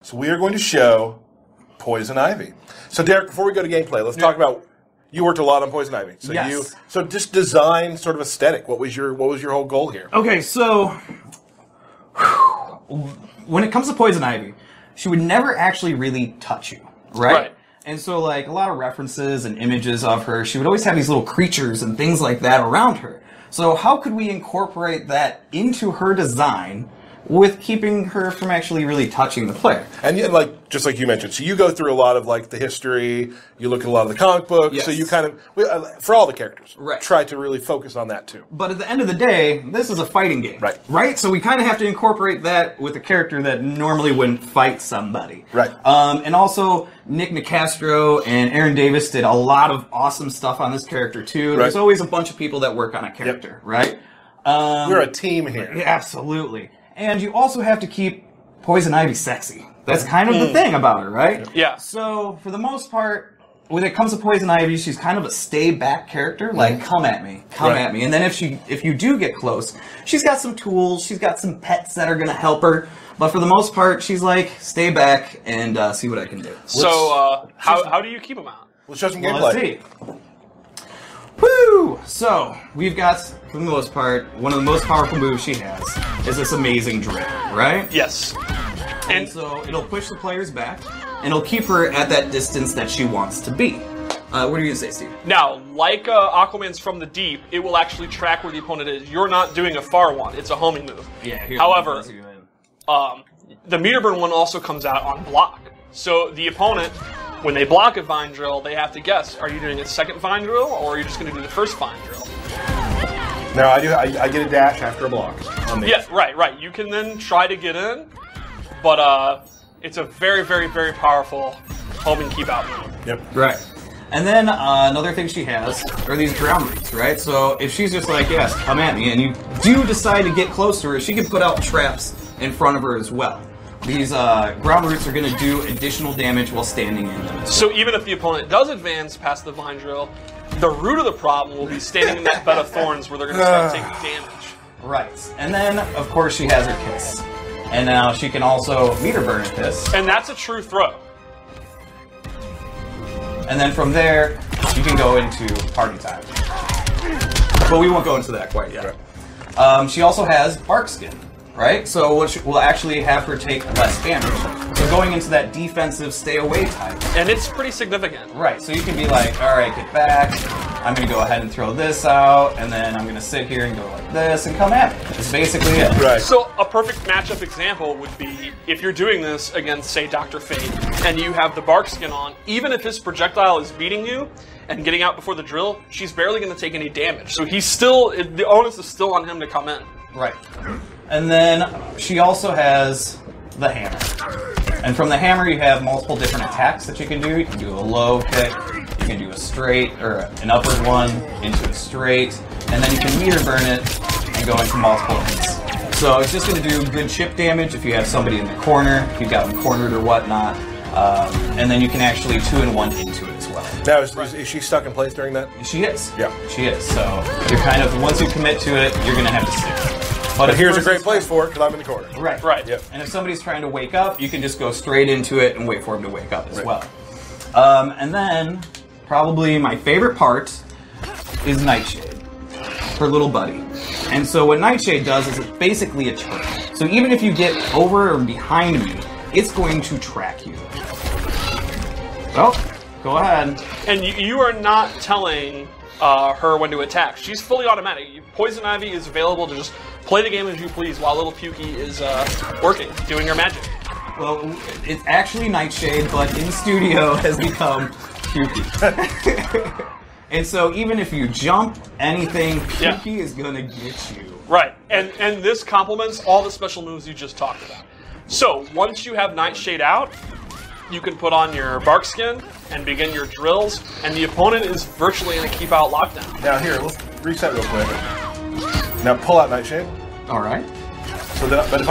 So we are going to show Poison Ivy. So Derek, before we go to gameplay, let's talk about. You worked a lot on Poison Ivy. So Yes. so just design sort of aesthetic. What was your whole goal here? Okay, so when it comes to Poison Ivy, she would never actually really touch you, right? And so, like, a lot of references and images of her, she would always have these little creatures and things like that around her. So how could we incorporate that into her design with keeping her from actually really touching the player? And like just like you mentioned, so you go through a lot of like the history. You look at a lot of the comic books. Yes. So you kind of for all the characters, Right. try to really focus on that too. But at the end of the day, this is a fighting game. Right. Right? So we kind of have to incorporate that with a character that normally wouldn't fight somebody. Right. And also, Nick Nicastro and Aaron Davis did a lot of awesome stuff on this character, too. Right. There's always a bunch of people that work on a character, right? We're a team here. Yeah, absolutely. And you also have to keep Poison Ivy sexy. That's kind of the thing about her, right? Yeah. So, for the most part, when it comes to Poison Ivy, she's kind of a stay-back character. Like, come at me. Come Right. at me. And then if you do get close, she's got some tools. She's got some pets that are going to help her. But for the most part, she's like, stay back and see what I can do. So, how do you keep them out? Let's show some Well, gameplay. let's see. Woo! So, we've got, for the most part, one of the most powerful moves she has is this amazing drill, right? Yes. And so it'll push the players back, and it'll keep her at that distance that she wants to be. What are you going to say, Steve? Now, like Aquaman's From the Deep, it will actually track where the opponent is. You're not doing a far one. It's a homing move. Yeah. However, the meter burn one also comes out on block. So the opponent, when they block a vine drill, they have to guess, are you doing a second vine drill, or are you just going to do the first vine drill? Now I get a dash after a block. On these. Yeah, right. You can then try to get in, but it's a very, very, very powerful homing keep out move. Yep. Right. And then another thing she has are these ground roots, right? So if she's just like, yes, come at me, and you do decide to get close to her, she can put out traps in front of her as well. These ground roots are going to do additional damage while standing in them. So even if the opponent does advance past the vine drill, the root of the problem will be standing in that bed of thorns where they're going to start taking damage. Right. And then, of course, she has her kiss. And now she can also meter burn a kiss. And that's a true throw. And then from there, you can go into party time. But we won't go into that quite yet. She also has Bark Skin, right? So we'll actually have her take less damage. So going into that defensive stay away type. And it's pretty significant. Right, so you can be like, alright, get back. I'm going to go ahead and throw this out. And then I'm going to sit here and go like this and come at me. That's basically it. Right. So a perfect matchup example would be if you're doing this against, say, Dr. Fate, and you have the Bark Skin on, even if his projectile is beating you and getting out before the drill, she's barely going to take any damage. So the onus is still on him to come in. Right. And then she also has the hammer. And from the hammer, you have multiple different attacks that you can do. You can do a low kick, you can do a straight, or an upward one, into a straight, and then you can meter burn it and go into multiple hits. So it's just going to do good chip damage if you have somebody in the corner, if you've got them cornered or whatnot. And then you can actually 2-in-1 into it as well. Now is she stuck in place during that? She is. Yeah. She is. So you're kind of, once you commit to it, you're going to have to stick. But here's a person's great place for it because I'm in the corner. Right. Right. Yep. And if somebody's trying to wake up, you can just go straight into it and wait for them to wake up as Right. well. And then, probably my favorite part is Nightshade, her little buddy. And so what Nightshade does is it's basically a turn. So even if you get over or behind me, it's going to track you. Well, go ahead. And you are not telling her when to attack. She's fully automatic. Poison Ivy is available to just play the game as you please while little Pukey is working, doing her magic. Well, it's actually Nightshade, but in studio has become Pukey. And so even if you jump anything, Pukey is going to get you. Right, and this complements all the special moves you just talked about. So, once you have Nightshade out, you can put on your Bark Skin and begin your drills, and the opponent is virtually in a keep out lockdown. Now here, let's reset real quick. Now pull out Nightshade. All right. So that, but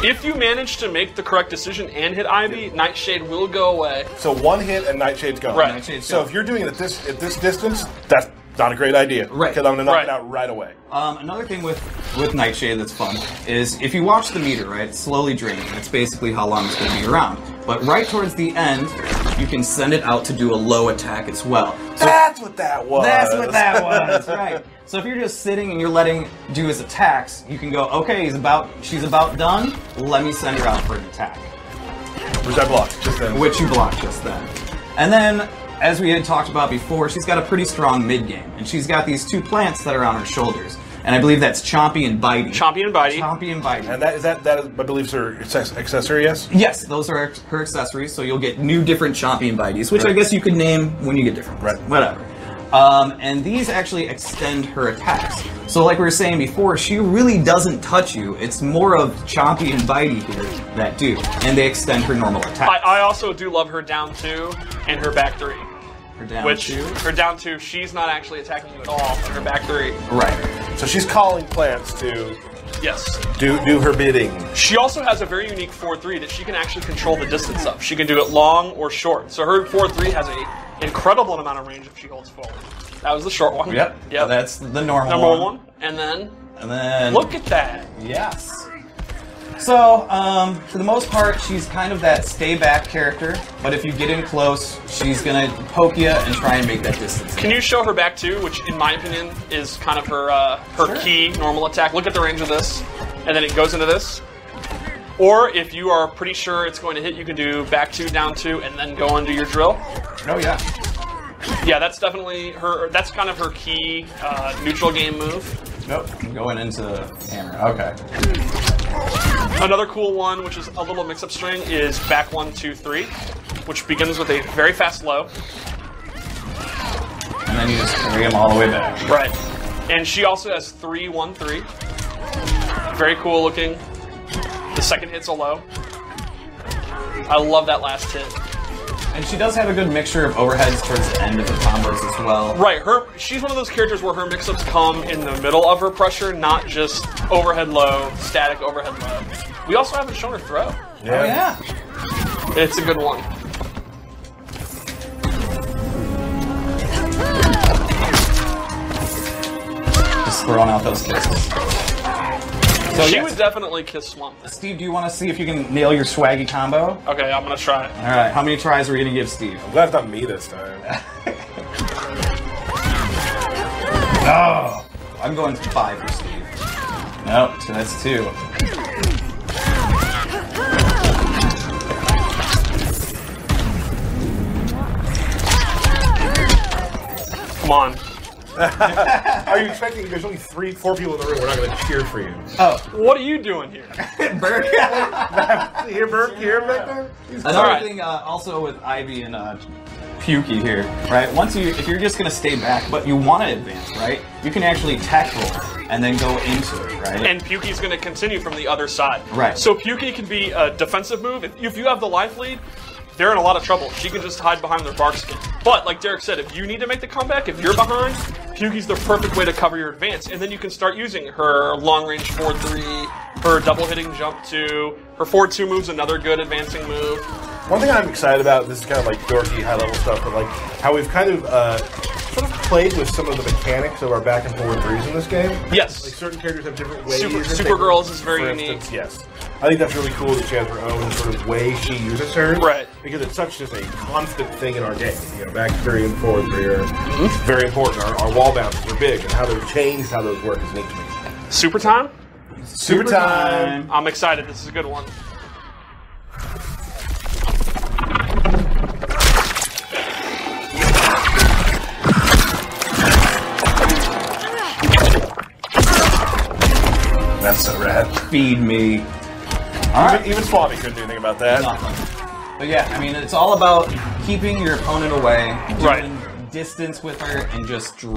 if you manage to make the correct decision and hit Ivy, Nightshade will go away. so one hit and Nightshade's gone. Right. Nightshade's So gone. if you're doing it at this distance, that's Not a great idea. Right. Because I'm going to knock Right. it out right away. Another thing with Nightshade that's fun is if you watch the meter, right, it's slowly draining. That's basically how long it's going to be around. But right towards the end, you can send it out to do a low attack as well. So That's what that was. that's what that was, right? So if you're just sitting and you're letting do his attacks, you can go, okay, she's about done. Let me send her out for an attack, Which I blocked just then. which you blocked just then. And then, as we had talked about before, she's got a pretty strong mid game, and she's got these two plants that are on her shoulders, and I believe that's Chompy and Bitey. Chompy and Bitey. Chompy and Bitey. And that is, I believe, is her accessory, yes? Yes, those are her accessories, so you'll get new different Chompy and Bites, which I guess you could name when you get different ones. Right. Whatever. And these actually extend her attacks. So like we were saying before, she really doesn't touch you. It's more of Chompy and Bitey here that do, and they extend her normal attacks. I also do love her down 2 and her back 3. Her down Which, two. her down 2, she's not actually attacking you at all, but her back 3. Right. So she's calling plants to Yes. do her bidding. She also has a very unique 4-3 that she can actually control the distance of. She can do it long or short. So her 4-3 has an incredible amount of range if she holds forward. That was the short one. Yep. Yep. That's the normal Number one. And then, look at that. Yes. So, for the most part, she's kind of that stay back character, but if you get in close, she's gonna poke you and try and make that distance. Can you show her back 2, which in my opinion is kind of her Sure. key normal attack? Look at the range of this, and then it goes into this. Or if you are pretty sure it's going to hit, you can do back 2, down 2, and then go into your drill. Oh yeah. Yeah, that's definitely her. That's kind of her key neutral game move. Nope. I'm going into hammer. Okay. Another cool one, which is a little mix-up string, is back 1, 2, 3, which begins with a very fast low. And then you just carry them all the way back. Right. And she also has 3, 1, 3. Very cool looking. The second hit's a low. I love that last hit. And she does have a good mixture of overheads towards the end of the combos as well. Right, she's one of those characters where her mix-ups come in the middle of her pressure, not just overhead low, static overhead low. We also haven't shown her throw. Oh yeah. It's a good one. Just throwing out those kisses. So She yes. would definitely kiss Swamp Thing. Steve, do you want to see if you can nail your swaggy combo? Okay, I'm gonna try it. All right. How many tries are we gonna give Steve? I'm glad it's not me this time. Oh, I'm going 5 for Steve. Nope, so that's 2. Come on. Are you expecting there's only 4 people in the room? We're not going to cheer for you. Oh, What are you doing here? Bert. Here, Bert. Here, Victor. Another Alright. thing, also with Ivy and Pukey here, right? If you're just gonna stay back, but you want to advance, right? You can actually tech roll and then go into it, right? And Pukey's going to continue from the other side. Right. So Pukey can be a defensive move. If you have the life lead, they're in a lot of trouble. She can just hide behind their bark skin. But like Derek said, if you need to make the comeback, if you're behind, Pukey's the perfect way to cover your advance. And then you can start using her long-range 4-3, her double-hitting jump 2, her 4-2 move's another good advancing move. One thing I'm excited about, this is kind of like dorky, high-level stuff, but like how we've kind of sort of played with some of the mechanics of our back and forward threes in this game. Yes. Like certain characters have different ways. Supergirl's is very for unique. instance, yes. I think that's really cool that she has her own sort of way she uses hers. Right. Because it's such just a constant thing in our game. You know, back three and forward three are very important. Our wall bounces are big, and how they're changed, how those work is neat to me. Super time? Super time. I'm excited. This is a good one. That's so rad. Feed me. All right. Even Swami couldn't do anything about that. Nothing. But yeah, I mean, it's all about keeping your opponent away, doing Right. distance with her, and just drill,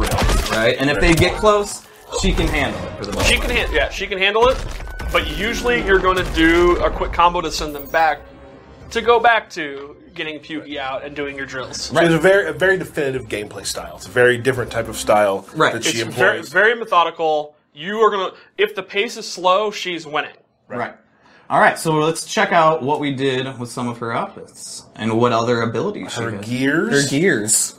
right? And if they get close, she can handle it for the most She part. can handle it, but usually you're going to do a quick combo to send them back, to go back to getting Pukey out and doing your drills. Right. It's a very definitive gameplay style. It's a very different type of style Right. that she It's very, employs. very methodical. You are going to, if the pace is slow, she's winning. Right. All right, so let's check out what we did with some of her outfits and what other abilities she Her has. gears? Her gears.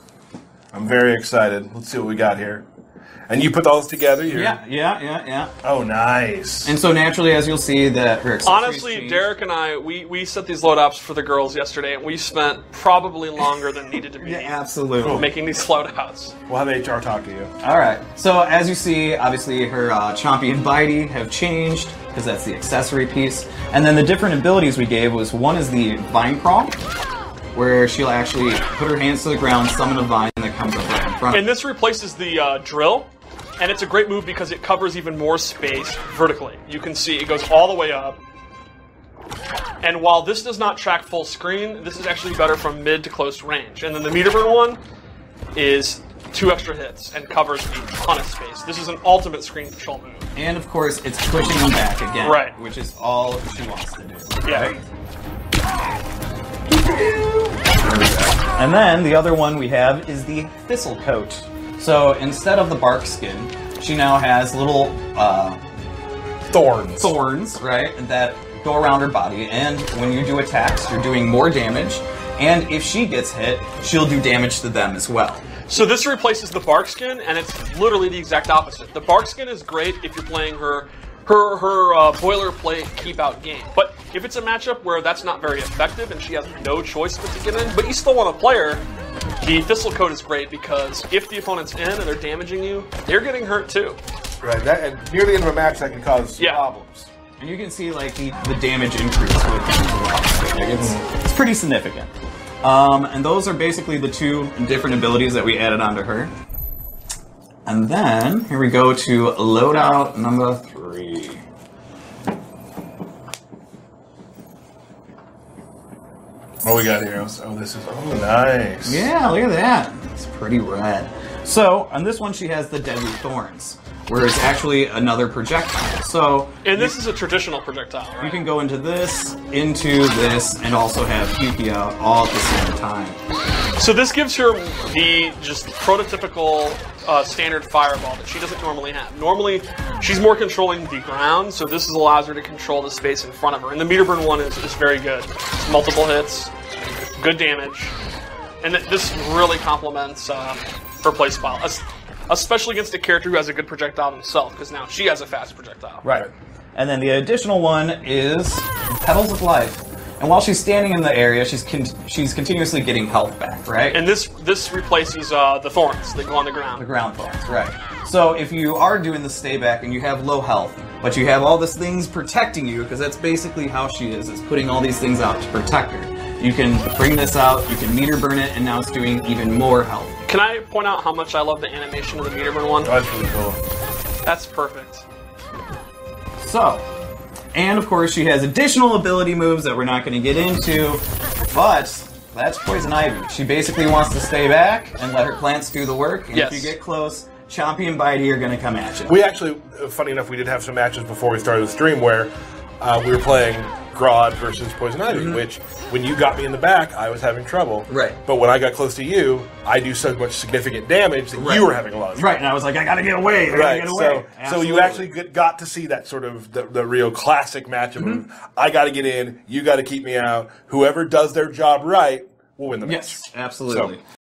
I'm very excited. Let's see what we got here. And you put those together? Yeah. Oh, nice. And so naturally, as you'll see, that her accessories Honestly, change. Derek and I, we set these loadouts for the girls yesterday, and we spent probably longer than needed to be absolutely. making these loadouts. We'll have HR talk to you. All right. So as you see, obviously her Chompy and Bitey have changed because that's the accessory piece. And then the different abilities we gave was one is the Vine Crawl, where she'll actually put her hands to the ground, summon a vine that comes up right in front. And this replaces the drill, and it's a great move because it covers even more space vertically. You can see it goes all the way up. And while this does not track full screen, this is actually better from mid to close range. And then the meter burn one is 2 extra hits and covers a ton of space. This is an ultimate screen control move. And of course, it's pushing them back again, Right. which is all she wants to do. Yeah. Right? And then the other one we have is the Thistle Coat. So instead of the bark skin, she now has little thorns, right, that go around her body. And when you do attacks, you're doing more damage. And if she gets hit, she'll do damage to them as well. So this replaces the bark skin, and it's literally the exact opposite. The bark skin is great if you're playing her boilerplate keep out game. But if it's a matchup where that's not very effective and she has no choice but to get in, but you still want to play her, the Thistle Coat is great because if the opponent's in and they're damaging you, they're getting hurt too. Right, that, and near the end of a match, that can cause Yeah. problems. And you can see like the damage increase with it as well. Like, it's pretty significant. And those are basically the 2 different abilities that we added onto her. And then here we go to loadout number 3. What we got here? Oh, this is nice. Yeah, look at that. It's pretty rad. So on this one, she has the Deadly Thorns, where it's actually another projectile. So And this is a traditional projectile, you right? can go into this, and also have Yuki out all at the same time. So this gives her the just prototypical standard fireball that she doesn't normally have. Normally, she's more controlling the ground, so this allows her to control the space in front of her. And the meter burn one is very good. Multiple hits, good damage, and this really complements her play style, especially against a character who has a good projectile himself, because now she has a fast projectile. Right. And then the additional one is Petals of Life. And while she's standing in the area, she's continuously getting health back, right? And this replaces the thorns that go on the The ground. ground thorns, right. So if you are doing the stay back and you have low health, but you have all these things protecting you, because that's basically how she is putting all these things out to protect her. You can bring this out, you can meter burn it, and now it's doing even more health. Can I point out how much I love the animation of the meter burn one? Oh, that's really cool. That's perfect. So, and of course she has additional ability moves that we're not going to get into, but that's Poison Ivy. She basically wants to stay back and let her plants do the work, and Yes. if you get close, Chompy and Bitey are going to come at you. We actually, funny enough, we did have some matches before we started the stream where we were playing Grodd versus Poison Ivy, which when you got me in the back, I was having trouble. Right. But when I got close to you, I do so much significant damage that you were having a lot of trouble. Right, and I was like, I gotta get away, I gotta Right, get away. so you actually got to see that sort of the real classic matchup of I got to get in, you got to keep me out. Whoever does their job right will win the match. Yes, absolutely. So,